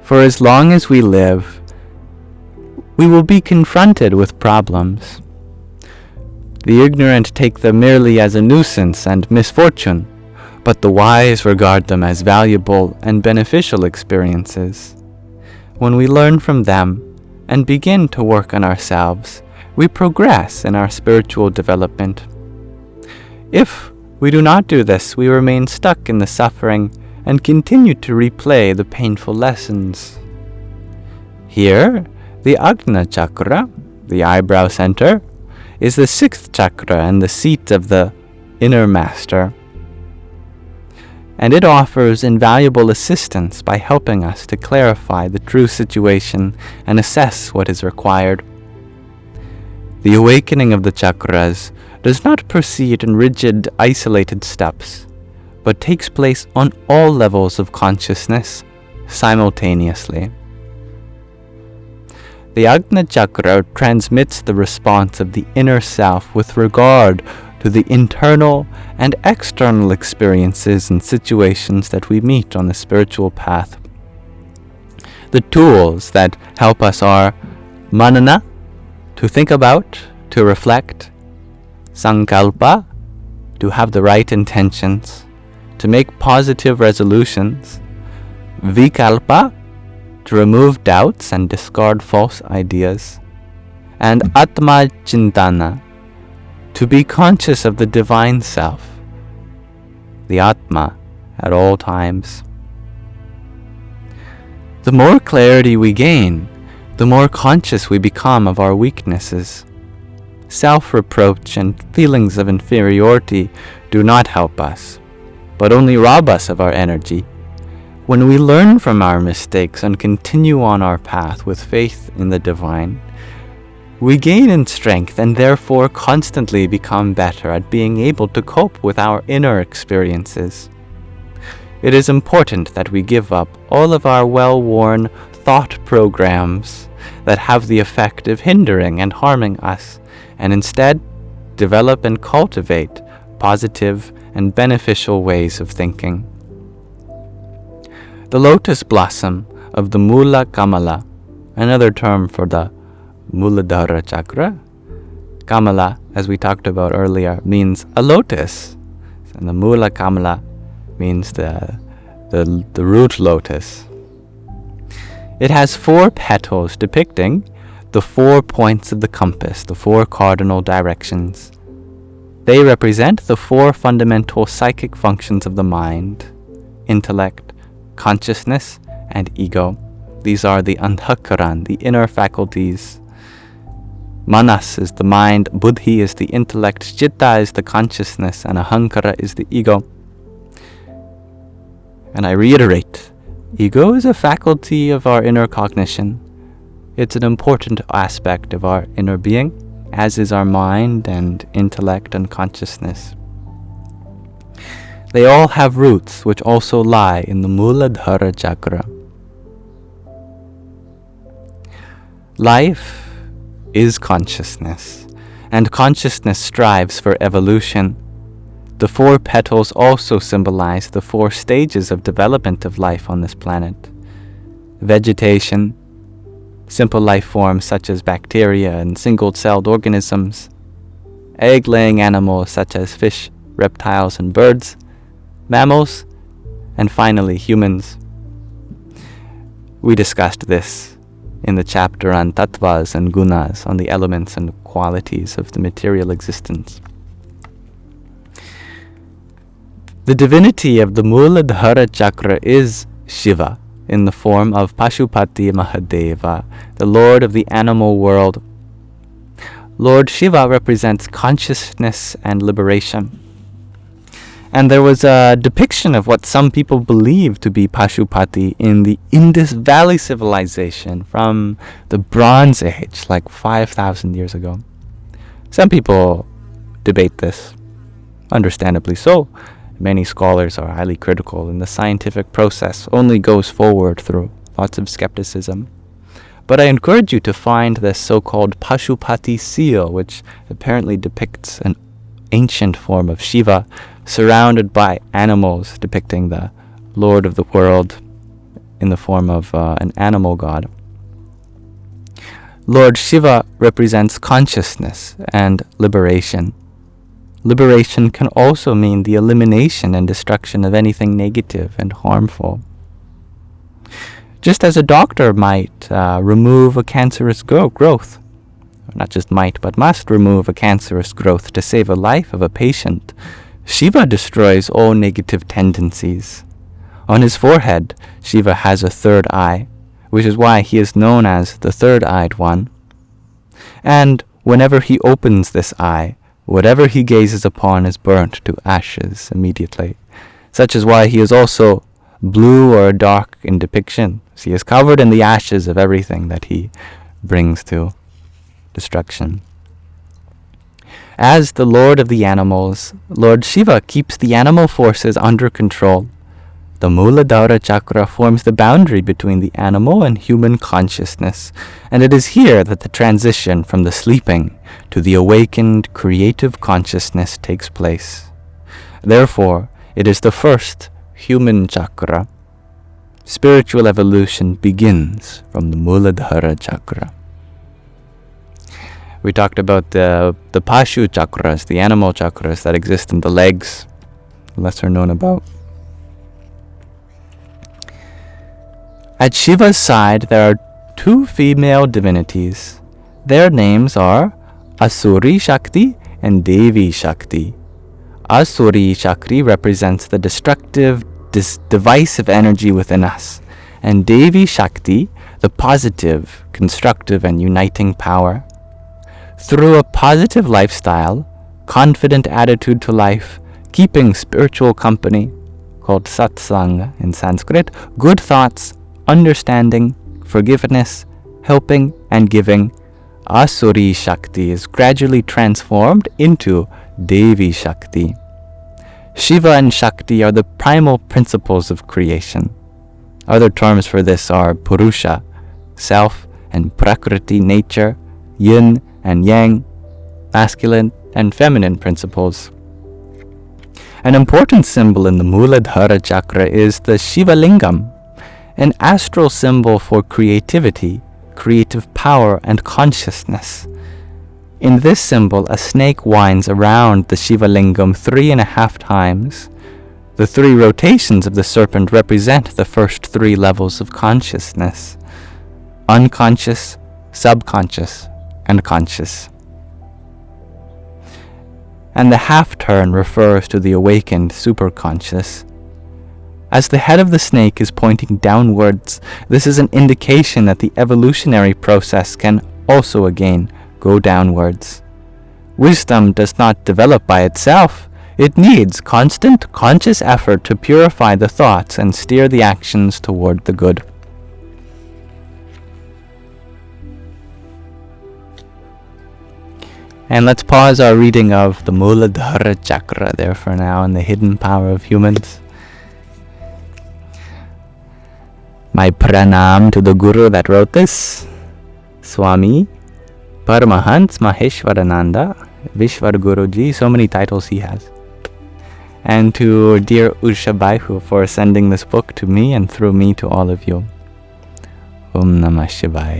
For as long as we live, we will be confronted with problems. The ignorant take them merely as a nuisance and misfortune, but the wise regard them as valuable and beneficial experiences. When we learn from them and begin to work on ourselves, we progress in our spiritual development. If we do not do this, we remain stuck in the suffering and continue to replay the painful lessons. Here, the Ajna Chakra, the eyebrow center, is the 6th chakra and the seat of the inner master. And it offers invaluable assistance by helping us to clarify the true situation and assess what is required. The awakening of the chakras does not proceed in rigid, isolated steps, but takes place on all levels of consciousness simultaneously. The Ajna Chakra transmits the response of the inner self with regard to the internal and external experiences and situations that we meet on the spiritual path. The tools that help us are manana, to think about, to reflect; sankalpa, to have the right intentions, to make positive resolutions; vikalpa, to remove doubts and discard false ideas; and atma chintana, to be conscious of the divine self, the Atma, at all times. The more clarity we gain, the more conscious we become of our weaknesses. Self-reproach and feelings of inferiority do not help us, but only rob us of our energy. When we learn from our mistakes and continue on our path with faith in the divine, we gain in strength and therefore constantly become better at being able to cope with our inner experiences. It is important that we give up all of our well-worn thought programs that have the effect of hindering and harming us, and instead develop and cultivate positive and beneficial ways of thinking. The lotus blossom of the Mula Kamala, another term for the Muladhara Chakra. Kamala, as we talked about earlier, means a lotus, and the Mula Kamala means the root lotus. It has 4 petals depicting the 4 points of the compass, the 4 cardinal directions. They represent the 4 fundamental psychic functions of the mind: intellect, consciousness, and ego. These are the antahkaran, the inner faculties. Manas is the mind, buddhi is the intellect, chitta is the consciousness, and ahankara is the ego. And I reiterate, ego is a faculty of our inner cognition. It's an important aspect of our inner being, as is our mind and intellect and consciousness. They all have roots which also lie in the Muladhara Chakra. Life is consciousness, and consciousness strives for evolution. The 4 petals also symbolize the 4 stages of development of life on this planet: vegetation, simple life forms such as bacteria and single-celled organisms; egg-laying animals such as fish, reptiles, and birds; mammals; and finally humans. We discussed this in the chapter on tattvas and gunas, on the elements and qualities of the material existence. The divinity of the Muladhara Chakra is Shiva, in the form of Pashupati Mahadeva, the Lord of the animal world. Lord Shiva represents consciousness and liberation. And there was a depiction of what some people believe to be Pashupati in the Indus Valley civilization from the Bronze Age, like 5,000 years ago. Some people debate this, understandably so. Many scholars are highly critical, and the scientific process only goes forward through lots of skepticism. But I encourage you to find this so-called Pashupati seal, which apparently depicts an ancient form of Shiva surrounded by animals, depicting the Lord of the world in the form of an animal god. Lord Shiva represents consciousness and liberation. Liberation can also mean the elimination and destruction of anything negative and harmful. Just as a doctor might remove a cancerous growth, not just might, but must remove a cancerous growth to save a life of a patient, Shiva destroys all negative tendencies. On his forehead, Shiva has a third eye, which is why he is known as the third-eyed one. And whenever he opens this eye, whatever he gazes upon is burnt to ashes immediately. Such is why he is also blue or dark in depiction. He is covered in the ashes of everything that he brings to destruction. As the Lord of the animals, Lord Shiva keeps the animal forces under control. The Muladhara Chakra forms the boundary between the animal and human consciousness, and it is here that the transition from the sleeping to the awakened creative consciousness takes place. Therefore, it is the first human chakra. Spiritual evolution begins from the Muladhara Chakra. We talked about the Pashu chakras, the animal chakras that exist in the legs, lesser known about. At Shiva's side, there are two female divinities. Their names are Asuri Shakti and Devi Shakti. Asuri Shakti represents the destructive, divisive energy within us, and Devi Shakti, the positive, constructive, and uniting power. Through a positive lifestyle, confident attitude to life, keeping spiritual company, called satsang in Sanskrit, good thoughts, understanding, forgiveness, helping, and giving, Asuri Shakti is gradually transformed into Devi Shakti. Shiva and Shakti are the primal principles of creation. Other terms for this are Purusha, self, and Prakriti, nature, Yin and Yang, masculine and feminine principles. An important symbol in the Muladhara Chakra is the Shiva Lingam, an astral symbol for creativity, creative power, and consciousness. In this symbol, a snake winds around the Shiva Lingam 3.5 times. The 3 rotations of the serpent represent the first 3 levels of consciousness: unconscious, subconscious, and conscious. And the half turn refers to the awakened superconscious. As the head of the snake is pointing downwards, this is an indication that the evolutionary process can also again go downwards. Wisdom does not develop by itself. It needs constant conscious effort to purify the thoughts and steer the actions toward the good. And let's pause our reading of the Muladhara Chakra there for now and the hidden power of humans. My pranam to the Guru that wrote this, Swami, Paramhans, Maheshwarananda, Vishwar Guruji, so many titles he has. And to dear Usha Baihu for sending this book to me and through me to all of you. Om Namah Shivaya.